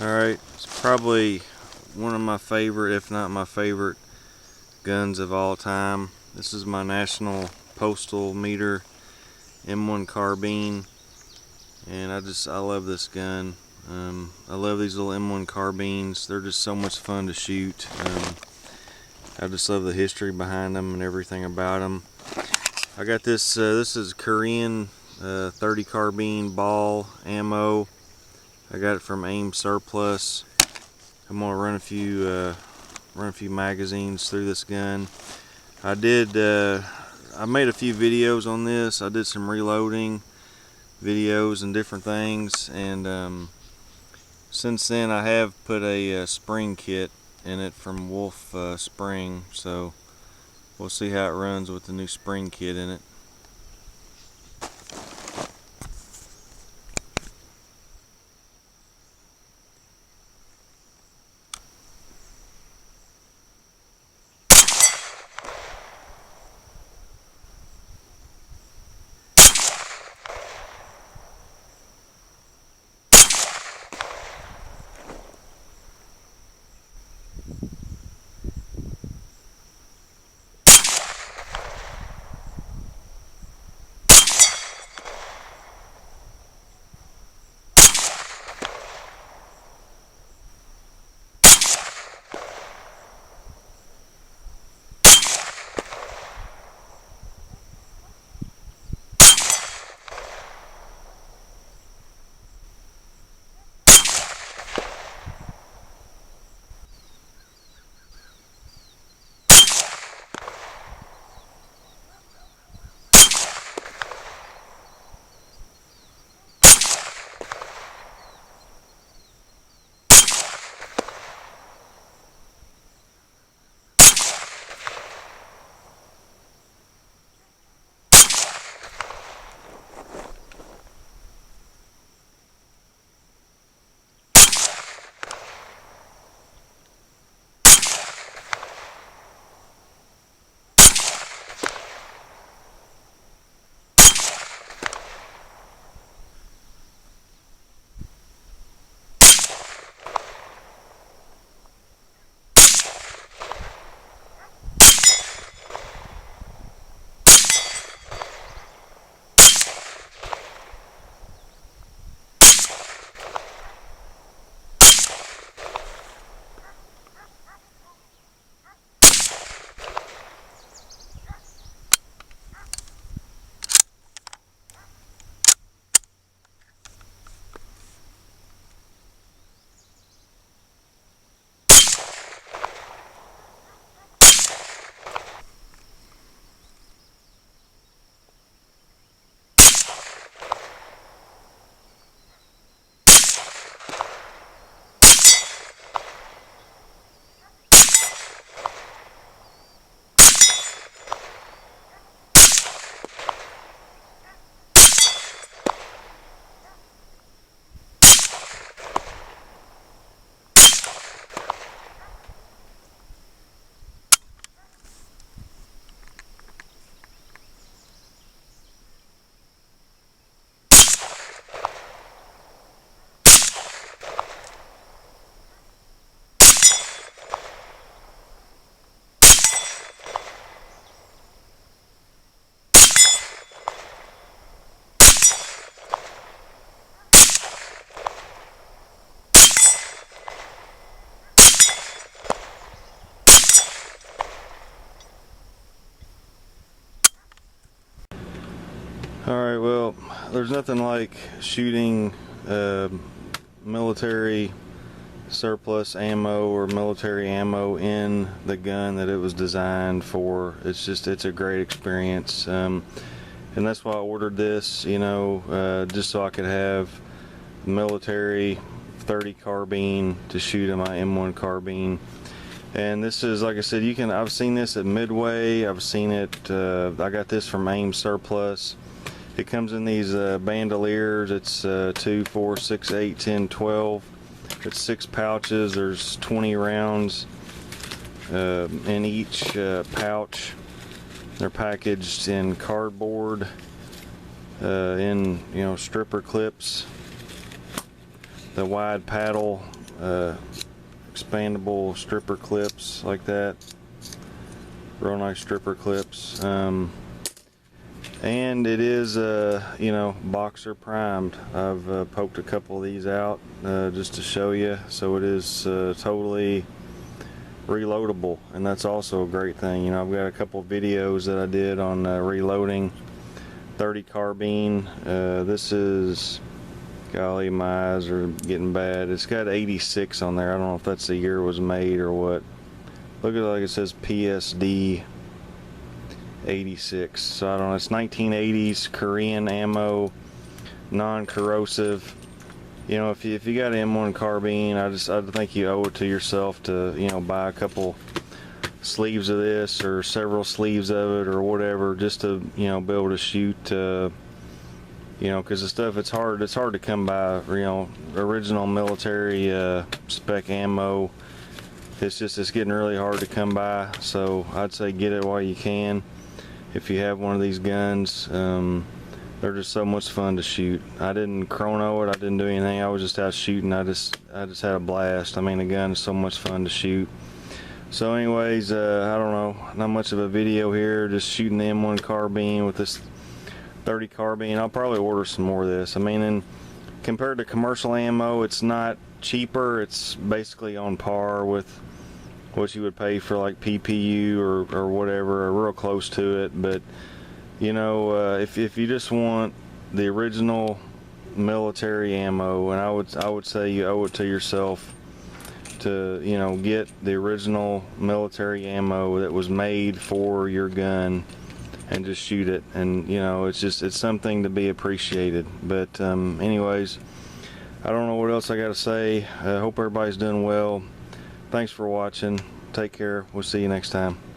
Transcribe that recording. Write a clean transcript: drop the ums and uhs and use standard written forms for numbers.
Alright, it's probably one of my favorite, if not my favorite, guns of all time. This is my National Postal Meter M1 carbine, and I love this gun. I love these little M1 carbines. They're just so much fun to shoot. I just love the history behind them and everything about them. I got this. This is Korean 30 carbine ball ammo. I got it from AIM Surplus. I'm gonna run a few magazines through this gun. I made a few videos on this. I did some reloading videos and different things, and since then I have put a spring kit in it from Wolf Spring, so we'll see how it runs with the new spring kit in it. Alright, well, there's nothing like shooting military surplus ammo or military ammo in the gun that it was designed for. It's a great experience, and that's why I ordered this, just so I could have military 30 carbine to shoot in my M1 carbine. And this is, like I said, I've seen this at Midway. I've seen it, I got this from AIM Surplus. It comes in these bandoliers. It's 2, 4, 6, 8, 10, 12. It's 6 pouches. There's 20 rounds in each pouch. They're packaged in cardboard, in stripper clips. The wide paddle expandable stripper clips like that. Real nice stripper clips. And it is, you know, boxer primed. I've poked a couple of these out just to show you. So it is totally reloadable, and that's also a great thing. You know, I've got a couple of videos that I did on reloading 30 carbine. This is, golly, my eyes are getting bad. It's got 86 on there. I don't know if that's the year it was made or what. Look at it, like it says PSD 86. So I don't know. It's 1980s Korean ammo, non-corrosive. You know, if you got an M1 carbine, I think you owe it to yourself to, you know, buy a couple sleeves of this or several sleeves of it or whatever, just to, you know, be able to shoot. You know, because the stuff, it's hard to come by. You know, original military spec ammo. It's getting really hard to come by. So I'd say get it while you can. If you have one of these guns, they're just so much fun to shoot. I didn't chrono it. I didn't do anything. I was just out shooting. I just had a blast. I mean, the gun is so much fun to shoot. So anyways, I don't know, not much of a video here, just shooting the M1 carbine with this 30 carbine. I'll probably order some more of this. I mean, and compared to commercial ammo, it's not cheaper. It's basically on par with what you would pay for like PPU or whatever, or real close to it. But you know, if you just want the original military ammo, and I would say you owe it to yourself to, you know, get the original military ammo that was made for your gun and just shoot it. And you know, it's something to be appreciated. But anyways, I don't know what else I got to say. I hope everybody's doing well. Thanks for watching. Take care. We'll see you next time.